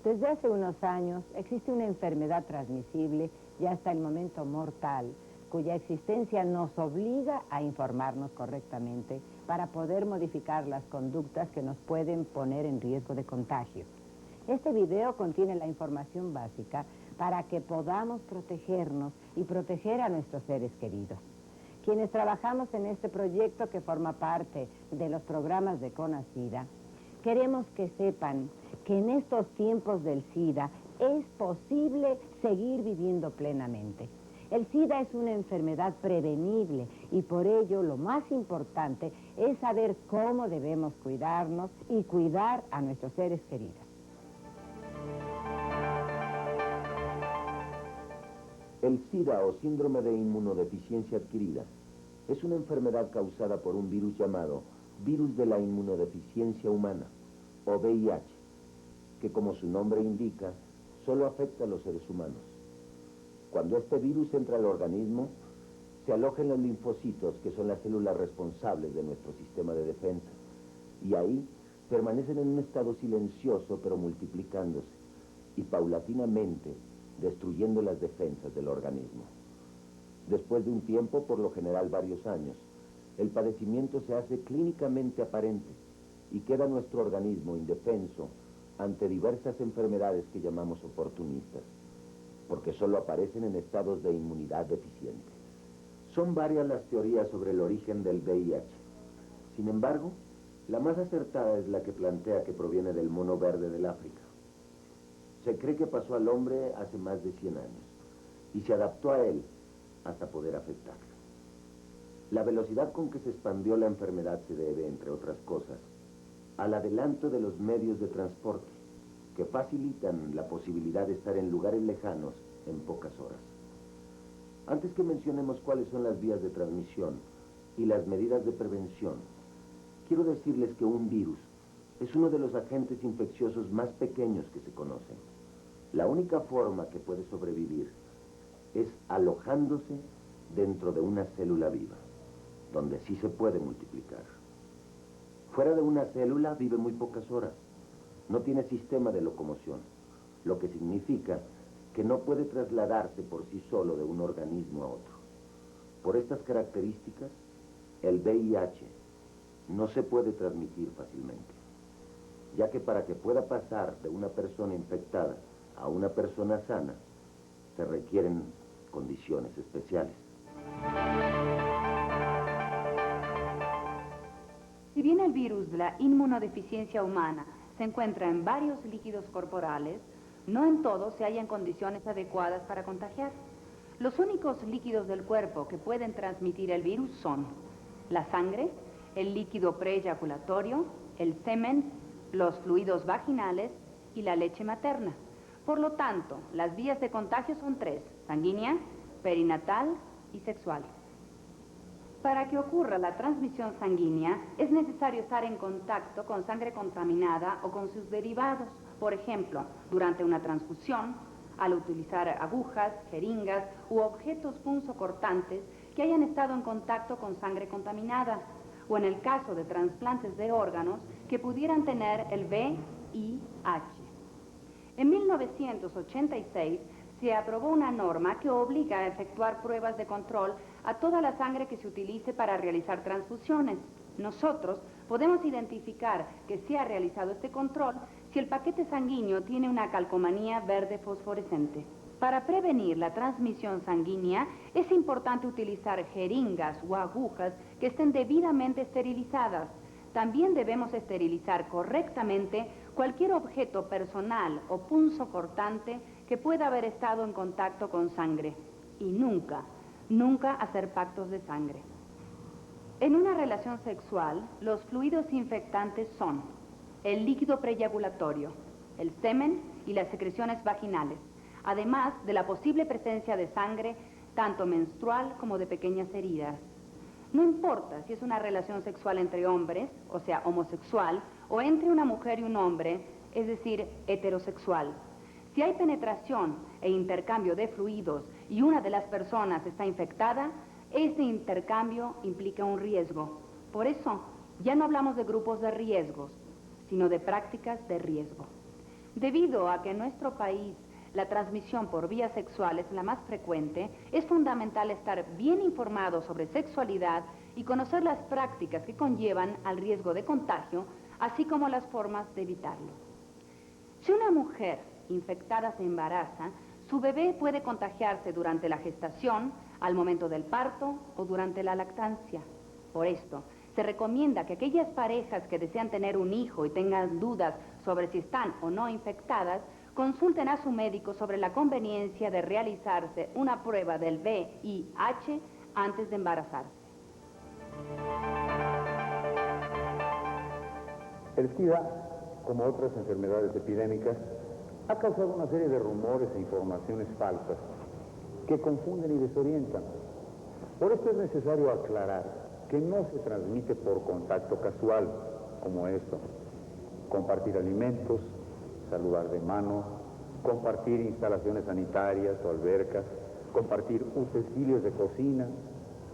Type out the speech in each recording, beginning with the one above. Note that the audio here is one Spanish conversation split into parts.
Desde hace unos años existe una enfermedad transmisible y hasta el momento mortal, cuya existencia nos obliga a informarnos correctamente para poder modificar las conductas que nos pueden poner en riesgo de contagio. Este video contiene la información básica para que podamos protegernos y proteger a nuestros seres queridos. Quienes trabajamos en este proyecto que forma parte de los programas de CONASIDA, queremos que sepan que en estos tiempos del SIDA es posible seguir viviendo plenamente. El SIDA es una enfermedad prevenible y por ello lo más importante es saber cómo debemos cuidarnos y cuidar a nuestros seres queridos. El SIDA o síndrome de inmunodeficiencia adquirida es una enfermedad causada por un virus llamado virus de la inmunodeficiencia humana o VIH, que como su nombre indica, solo afecta a los seres humanos. Cuando este virus entra al organismo, se aloja en los linfocitos, que son las células responsables de nuestro sistema de defensa, y ahí permanecen en un estado silencioso pero multiplicándose y paulatinamente destruyendo las defensas del organismo. Después de un tiempo, por lo general varios años, el padecimiento se hace clínicamente aparente y queda nuestro organismo indefenso ante diversas enfermedades que llamamos oportunistas, porque solo aparecen en estados de inmunidad deficiente. Son varias las teorías sobre el origen del VIH. Sin embargo, la más acertada es la que plantea que proviene del mono verde del África. Se cree que pasó al hombre hace más de 100 años y se adaptó a él hasta poder afectarlo. La velocidad con que se expandió la enfermedad se debe, entre otras cosas, al adelanto de los medios de transporte, que facilitan la posibilidad de estar en lugares lejanos en pocas horas. Antes que mencionemos cuáles son las vías de transmisión y las medidas de prevención, quiero decirles que un virus es uno de los agentes infecciosos más pequeños que se conocen. La única forma que puede sobrevivir es alojándose dentro de una célula viva, donde sí se puede multiplicar. Fuera de una célula vive muy pocas horas. No tiene sistema de locomoción, lo que significa que no puede trasladarse por sí solo de un organismo a otro. Por estas características, el VIH no se puede transmitir fácilmente, ya que para que pueda pasar de una persona infectada a una persona sana, se requieren condiciones especiales. Si bien el virus de la inmunodeficiencia humana se encuentra en varios líquidos corporales, no en todos se hallan condiciones adecuadas para contagiar. Los únicos líquidos del cuerpo que pueden transmitir el virus son la sangre, el líquido preeyaculatorio, el semen, los fluidos vaginales y la leche materna. Por lo tanto, las vías de contagio son 3: sanguínea, perinatal y sexual. Para que ocurra la transmisión sanguínea, es necesario estar en contacto con sangre contaminada o con sus derivados. Por ejemplo, durante una transfusión, al utilizar agujas, jeringas u objetos punzocortantes que hayan estado en contacto con sangre contaminada, o en el caso de trasplantes de órganos que pudieran tener el VIH. En 1986 se aprobó una norma que obliga a efectuar pruebas de control a toda la sangre que se utilice para realizar transfusiones. Nosotros podemos identificar que se ha realizado este control si el paquete sanguíneo tiene una calcomanía verde fosforescente. Para prevenir la transmisión sanguínea, es importante utilizar jeringas o agujas que estén debidamente esterilizadas. También debemos esterilizar correctamente cualquier objeto personal o punzocortante que pueda haber estado en contacto con sangre. Y nunca hacer pactos de sangre. En una relación sexual, los fluidos infectantes son el líquido preeyaculatorio, el semen y las secreciones vaginales, además de la posible presencia de sangre, tanto menstrual como de pequeñas heridas. No importa si es una relación sexual entre hombres, o sea, homosexual, o entre una mujer y un hombre, es decir, heterosexual. Si hay penetración e intercambio de fluidos y una de las personas está infectada, ese intercambio implica un riesgo. Por eso, ya no hablamos de grupos de riesgos, sino de prácticas de riesgo. Debido a que en nuestro país la transmisión por vía sexual es la más frecuente, es fundamental estar bien informado sobre sexualidad y conocer las prácticas que conllevan al riesgo de contagio, así como las formas de evitarlo. Si una mujer infectada se embaraza, su bebé puede contagiarse durante la gestación, al momento del parto o durante la lactancia. Por esto, se recomienda que aquellas parejas que desean tener un hijo y tengan dudas sobre si están o no infectadas, consulten a su médico sobre la conveniencia de realizarse una prueba del VIH antes de embarazarse. El SIDA, como otras enfermedades epidémicas, ha causado una serie de rumores e informaciones falsas que confunden y desorientan. Por esto es necesario aclarar que no se transmite por contacto casual, como esto: compartir alimentos, saludar de mano, compartir instalaciones sanitarias o albercas, compartir utensilios de cocina,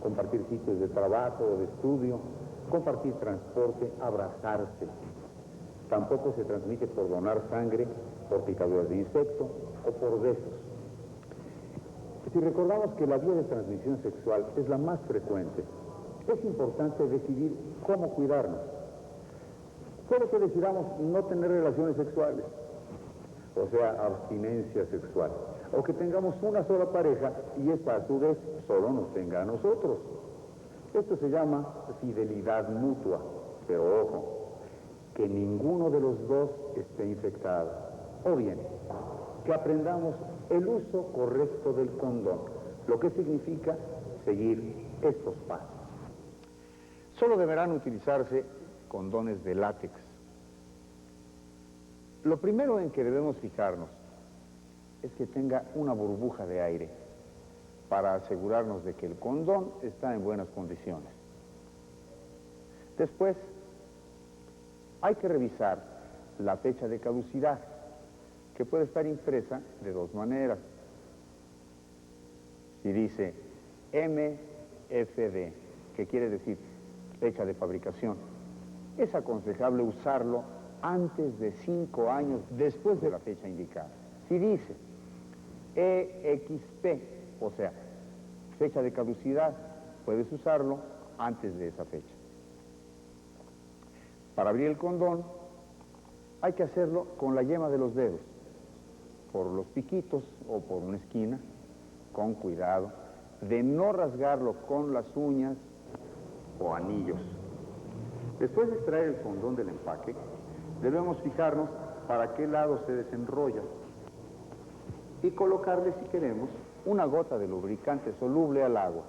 compartir sitios de trabajo o de estudio, compartir transporte, abrazarse. Tampoco se transmite por donar sangre, por picaduras de insecto o por besos. Si recordamos que la vía de transmisión sexual es la más frecuente, es importante decidir cómo cuidarnos. Puede que decidamos no tener relaciones sexuales, o sea, abstinencia sexual, o que tengamos una sola pareja y esta a su vez solo nos tenga a nosotros. Esto se llama fidelidad mutua, pero ojo, que ninguno de los dos esté infectado. O bien, que aprendamos el uso correcto del condón, lo que significa seguir estos pasos. Solo deberán utilizarse condones de látex. Lo primero en que debemos fijarnos es que tenga una burbuja de aire para asegurarnos de que el condón está en buenas condiciones. Después, hay que revisar la fecha de caducidad, que puede estar impresa de dos maneras. Si dice MFD, que quiere decir fecha de fabricación, es aconsejable usarlo antes de 5 años después de la fecha indicada. Si dice EXP, o sea, fecha de caducidad, puedes usarlo antes de esa fecha. Para abrir el condón hay que hacerlo con la yema de los dedos, por los piquitos o por una esquina, con cuidado de no rasgarlo con las uñas o anillos. Después de extraer el condón del empaque, debemos fijarnos para qué lado se desenrolla y colocarle, si queremos, una gota de lubricante soluble al agua.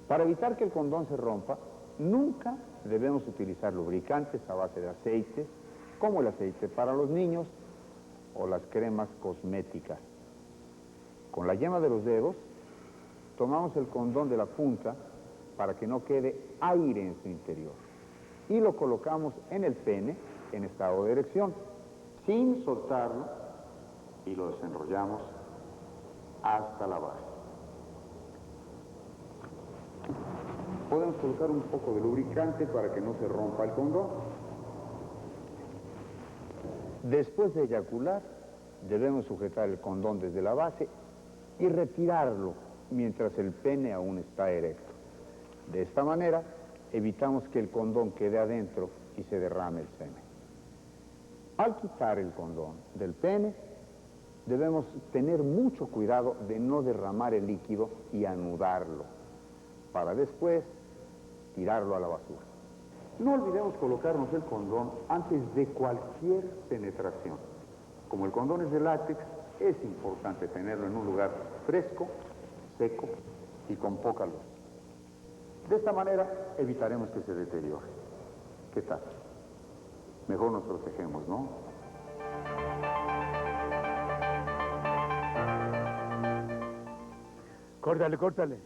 Para evitar que el condón se rompa, nunca debemos utilizar lubricantes a base de aceite, como el aceite para los niños o las cremas cosméticas. Con la yema de los dedos, tomamos el condón de la punta para que no quede aire en su interior y lo colocamos en el pene en estado de erección, sin soltarlo, y lo desenrollamos hasta la base. Podemos colocar un poco de lubricante para que no se rompa el condón. Después de eyacular, debemos sujetar el condón desde la base y retirarlo mientras el pene aún está erecto. De esta manera, evitamos que el condón quede adentro y se derrame el semen. Al quitar el condón del pene, debemos tener mucho cuidado de no derramar el líquido y anudarlo, para después tirarlo a la basura. No olvidemos colocarnos el condón antes de cualquier penetración. Como el condón es de látex, es importante tenerlo en un lugar fresco, seco y con poca luz. De esta manera evitaremos que se deteriore. ¿Qué tal? Mejor nos protegemos, ¿no? Córtale, córtale.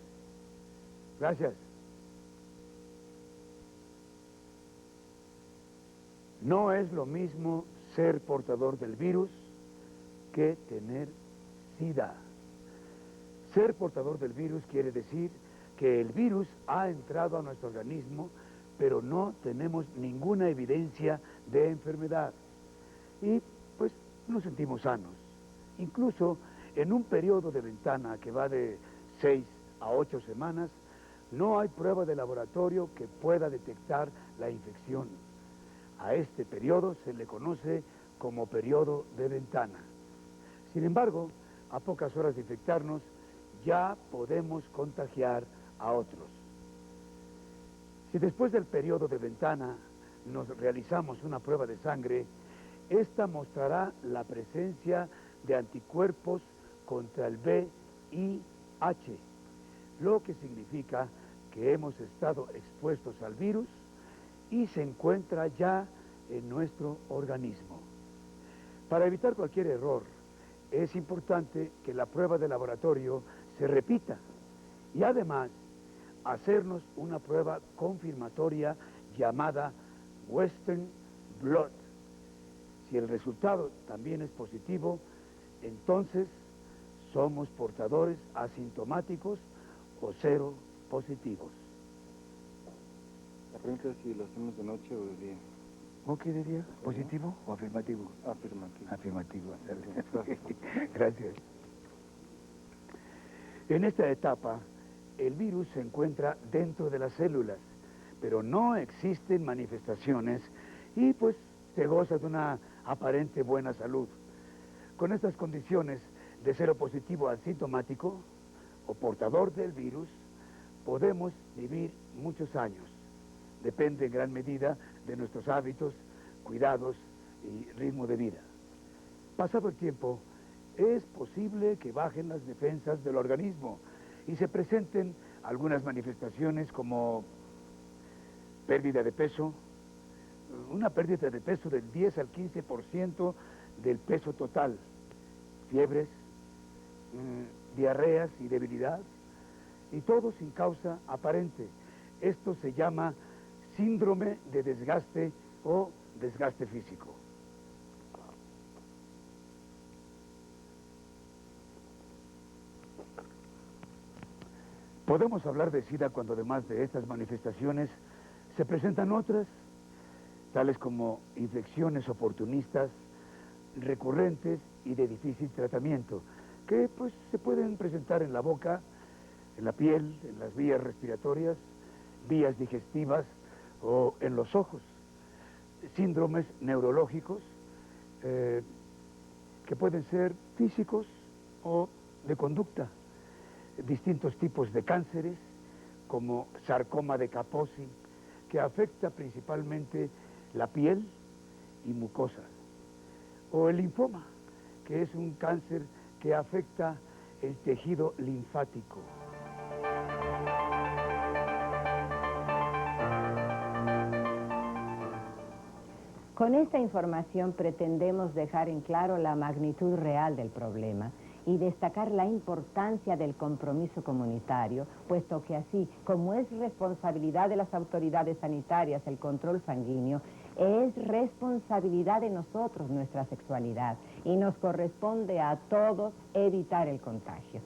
Gracias. No es lo mismo ser portador del virus que tener SIDA. Ser portador del virus quiere decir que el virus ha entrado a nuestro organismo, pero no tenemos ninguna evidencia de enfermedad. y pues nos sentimos sanos. Incluso en un periodo de ventana que va de 6 a 8 semanas, no hay prueba de laboratorio que pueda detectar la infección. A este periodo se le conoce como periodo de ventana. Sin embargo, a pocas horas de infectarnos, ya podemos contagiar a otros. Si después del periodo de ventana nos realizamos una prueba de sangre, esta mostrará la presencia de anticuerpos contra el VIH, lo que significa que hemos estado expuestos al virus y se encuentra ya en nuestro organismo. Para evitar cualquier error, es importante que la prueba de laboratorio se repita y además hacernos una prueba confirmatoria llamada Western Blot. Si el resultado también es positivo, entonces somos portadores asintomáticos o cero positivos. La pregunta es si lo hacemos de noche o de día. ¿O qué diría? ¿Positivo o afirmativo? Afirmativo. Afirmativo. Gracias. Gracias. En esta etapa, el virus se encuentra dentro de las células, pero no existen manifestaciones y pues se goza de una aparente buena salud. Con estas condiciones de cero positivo asintomático o portador del virus, podemos vivir muchos años. Depende en gran medida de nuestros hábitos, cuidados y ritmo de vida. Pasado el tiempo, es posible que bajen las defensas del organismo y se presenten algunas manifestaciones como pérdida de peso, una pérdida de peso del 10 al 15% del peso total, fiebres, diarreas y debilidad, y todo sin causa aparente. Esto se llama síndrome de desgaste o desgaste físico. Podemos hablar de SIDA cuando además de estas manifestaciones se presentan otras, tales como infecciones oportunistas, recurrentes y de difícil tratamiento, que pues se pueden presentar en la boca, en la piel, en las vías respiratorias, vías digestivas o en los ojos. Síndromes neurológicos que pueden ser físicos o de conducta. Distintos tipos de cánceres, como sarcoma de Kaposi, que afecta principalmente la piel y mucosa. O el linfoma, que es un cáncer que afecta el tejido linfático. Con esta información pretendemos dejar en claro la magnitud real del problema y destacar la importancia del compromiso comunitario, puesto que así como es responsabilidad de las autoridades sanitarias el control sanguíneo, es responsabilidad de nosotros nuestra sexualidad y nos corresponde a todos evitar el contagio.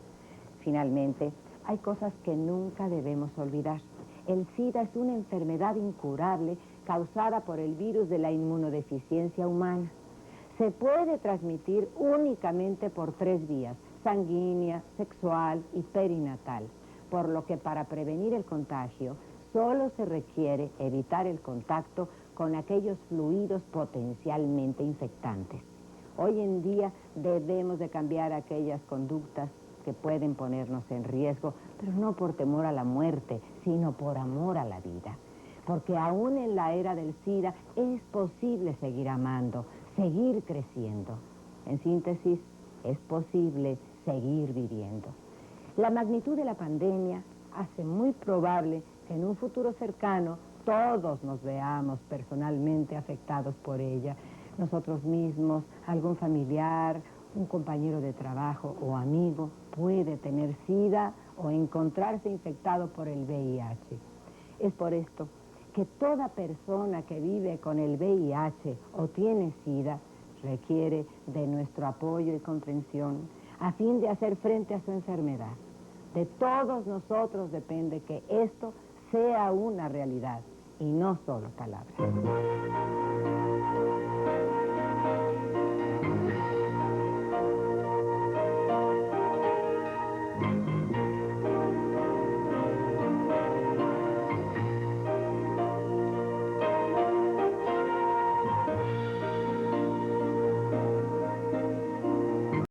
Finalmente, hay cosas que nunca debemos olvidar. El SIDA es una enfermedad incurable causada por el virus de la inmunodeficiencia humana. Se puede transmitir únicamente por 3 vías, sanguínea, sexual y perinatal, por lo que para prevenir el contagio solo se requiere evitar el contacto con aquellos fluidos potencialmente infectantes. Hoy en día debemos de cambiar aquellas conductas que pueden ponernos en riesgo, pero no por temor a la muerte, sino por amor a la vida. Porque aún en la era del SIDA es posible seguir amando, seguir creciendo. En síntesis, es posible seguir viviendo. La magnitud de la pandemia hace muy probable que en un futuro cercano todos nos veamos personalmente afectados por ella. Nosotros mismos, algún familiar, un compañero de trabajo o amigo puede tener SIDA o encontrarse infectado por el VIH. Es por esto que toda persona que vive con el VIH o tiene SIDA requiere de nuestro apoyo y comprensión a fin de hacer frente a su enfermedad. De todos nosotros depende que esto sea una realidad y no solo palabras.